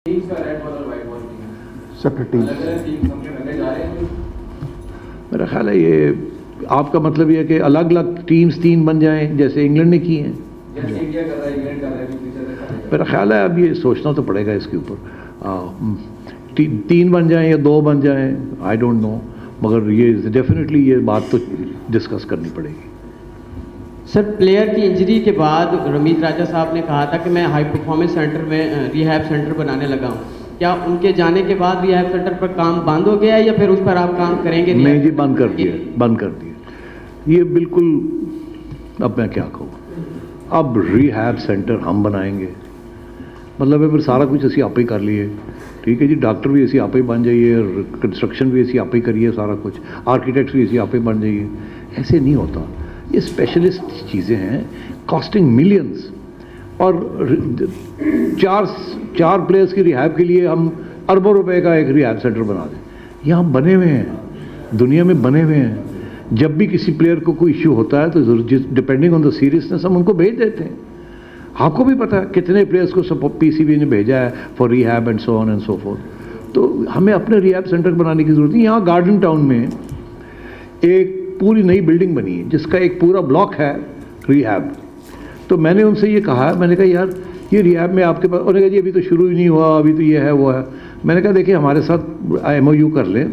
Separate team. मेरा ख्याल है ये आपका मतलब ये है कि अलग अलग टीम्स 3 बन जाएं जैसे इंग्लैंड ने की हैं। मेरा ख्याल है अब ये सोचना तो पड़ेगा इसके ऊपर, 3 बन जाएं या 2 बन जाएं, आई डोंट नो, मगर ये डेफिनेटली ये बात तो डिस्कस करनी पड़ेगी। सर, प्लेयर की इंजरी के बाद रमीज राजा साहब ने कहा था कि मैं हाई परफॉर्मेंस सेंटर में रिहैब सेंटर बनाने लगा हूँ। क्या उनके जाने के बाद रिहैब सेंटर पर काम बंद हो गया है या फिर उस पर आप काम करेंगे? नहीं जी, बंद कर दिया। ये बिल्कुल, अब मैं क्या कहूँ, अब रिहैब सेंटर हम बनाएंगे मतलब है फिर सारा कुछ असी आप ही कर लिए, ठीक है जी। डॉक्टर भी असी आप ही बन जाइए, कंस्ट्रक्शन भी असी आप ही करिए, सारा कुछ आर्किटेक्ट्स भी असी आप ही बन जाइए, ऐसे नहीं होता। ये स्पेशलिस्ट चीज़ें हैं, कॉस्टिंग मिलियंस, और चार प्लेयर्स की रिहैब के लिए हम अरबों रुपए का एक रिहैब सेंटर बना दें। ये हम बने हुए हैं, दुनिया में बने हुए हैं। जब भी किसी प्लेयर को कोई इश्यू होता है तो डिपेंडिंग ऑन द सीरियसनेस हम उनको भेज देते हैं। आपको भी पता है कितने प्लेयर्स को पीसीबी ने भेजा है for rehab and so on and so fourth. तो हमें अपने रिहैब सेंटर बनाने की ज़रूरत नहीं। यहाँ गार्डन टाउन में एक पूरी नई बिल्डिंग बनी है जिसका एक पूरा ब्लॉक है रिहैब। तो मैंने उनसे ये कहा, मैंने कहा यार ये रिहैब में आपके पास, उन्होंने कहा जी अभी तो शुरू ही नहीं हुआ, अभी तो ये है वो है। मैंने कहा देखिए हमारे साथ MOU कर लें,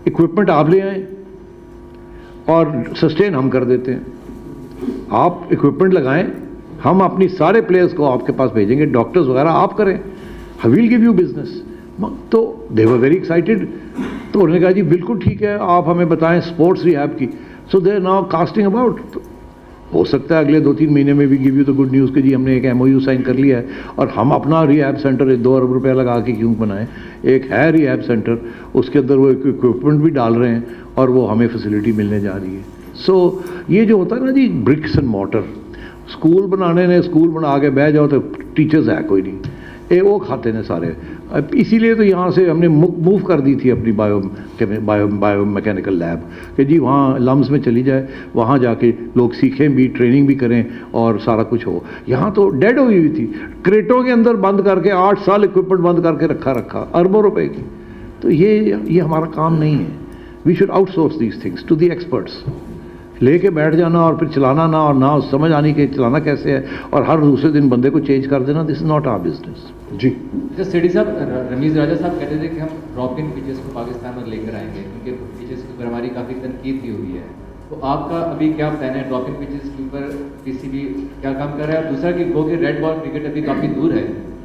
इक्विपमेंट आप ले आएँ और सस्टेन हम कर देते हैं। आप इक्विपमेंट लगाएं, हम अपनी सारे प्लेयर्स को आपके पास भेजेंगे, डॉक्टर्स वगैरह आप करें, I will give you business. तो दे वर वेरी एक्साइटेड। तो उन्होंने कहा जी बिल्कुल ठीक है, आप हमें बताएं स्पोर्ट्स रिहैब की। So they are now casting about. हो सकता है अगले 2-3 महीने में भी give you the good news कि जी हमने एक MOU साइन कर लिया है और हम अपना रिहैब सेंटर 2 अरब रुपया लगा के क्यों बनाएं। एक है रिहैब सेंटर, उसके अंदर वो इक्विपमेंट भी डाल रहे हैं और वो हमें फैसिलिटी मिलने जा रही है। सो ये जो होता है ना जी, ब्रिक्स एंड मॉर्टर, स्कूल बनाने ने, स्कूल बना के बह जाओ तो टीचर्स है कोई नहीं, ये वो खाते हैं सारे। इसीलिए तो यहाँ से हमने मूव कर दी थी अपनी बायो मैकेनिकल लैब कि जी वहाँ लम्स में चली जाए, वहाँ जाके लोग सीखें भी, ट्रेनिंग भी करें और सारा कुछ हो। यहाँ तो डेड हुई हुई थी, क्रेटों के अंदर बंद करके 8 साल इक्विपमेंट बंद करके रखा अरबों रुपए की। तो ये हमारा काम नहीं है। We should outsource these things to the experts. लेके बैठ जाना और फिर चलाना ना, और ना समझ आनी कि चलाना कैसे है, और हर दूसरे दिन बंदे को चेंज कर देना, this is not our business जी। सेठी साहब, रमीज राजा साहब कहते थे कि हम ड्रॉप इन पिचेस को पाकिस्तान में लेकर आएंगे क्योंकि पिचेस की ऊपर हमारी काफ़ी तनकीद की हुई है। तो आपका अभी क्या प्लान है ड्रॉप इन पिचेस के ऊपर? PCB क्या काम कर रहा है? और दूसरा कि गो कि रेड बॉल क्रिकेट अभी काफ़ी दूर है,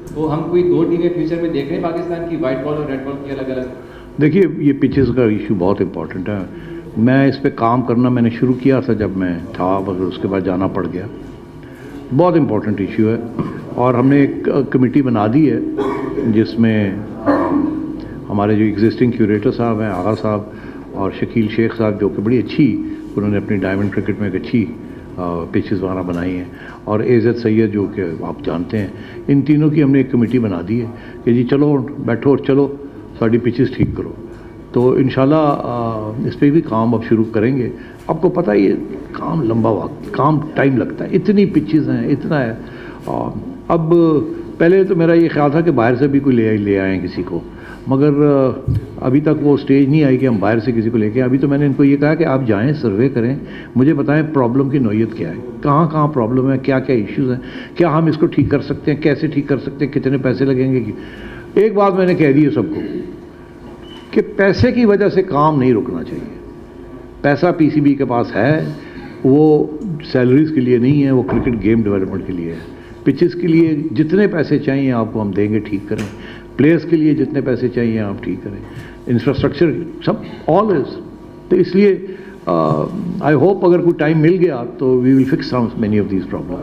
तो हम कोई 2 टीमें फ्यूचर में देख रहे हैं पाकिस्तान की, वाइट बॉल और रेड बॉल की अलग अलग? देखिए ये पिचेस का इशू बहुत इंपॉर्टेंट है। मैं इस पे काम करना मैंने शुरू किया था जब मैं था, मगर उसके बाद जाना पड़ गया। बहुत इंपॉर्टेंट इशू है और हमने एक कमेटी बना दी है जिसमें हमारे जो एग्जिस्टिंग क्यूरेटर साहब हैं, आगा साहब और शकील शेख साहब, जो कि बड़ी अच्छी, उन्होंने अपनी डायमंड क्रिकेट में एक अच्छी पिचेस वगैरह बनाई हैं, और AZ सैयद जो कि आप जानते हैं, इन तीनों की हमने एक कमेटी बना दी है कि जी चलो बैठो और चलो साड़ी पिचेस ठीक करो। तो इंशाल्लाह इस पर भी काम अब शुरू करेंगे। आपको पता ही है काम लंबा वक्त, काम टाइम लगता है, इतनी पिचेस हैं, इतना है। अब पहले तो मेरा ये ख्याल था कि बाहर से भी कोई ले आएँ किसी को, मगर अभी तक वो स्टेज नहीं आई कि हम बाहर से किसी को लेके। अभी तो मैंने इनको ये कहा कि आप जाएं, सर्वे करें, मुझे बताएं प्रॉब्लम की नौयत क्या है, कहाँ कहाँ प्रॉब्लम है, क्या क्या इश्यूज़ हैं, क्या हम इसको ठीक कर सकते हैं, कैसे ठीक कर सकते हैं, कितने पैसे लगेंगे। एक बात मैंने कह दी है सबको कि पैसे की वजह से काम नहीं रुकना चाहिए। पैसा PCB के पास है, वो सैलरीज़ के लिए नहीं है, वो क्रिकेट गेम डेवलपमेंट के लिए है। पिचेस के लिए जितने पैसे चाहिए आपको हम देंगे, ठीक करें। प्लेयर्स के लिए जितने पैसे चाहिए आप ठीक करें, इंफ्रास्ट्रक्चर सब ऑल इज। तो इसलिए आई होप अगर कोई टाइम मिल गया तो we will fix some many of these problems.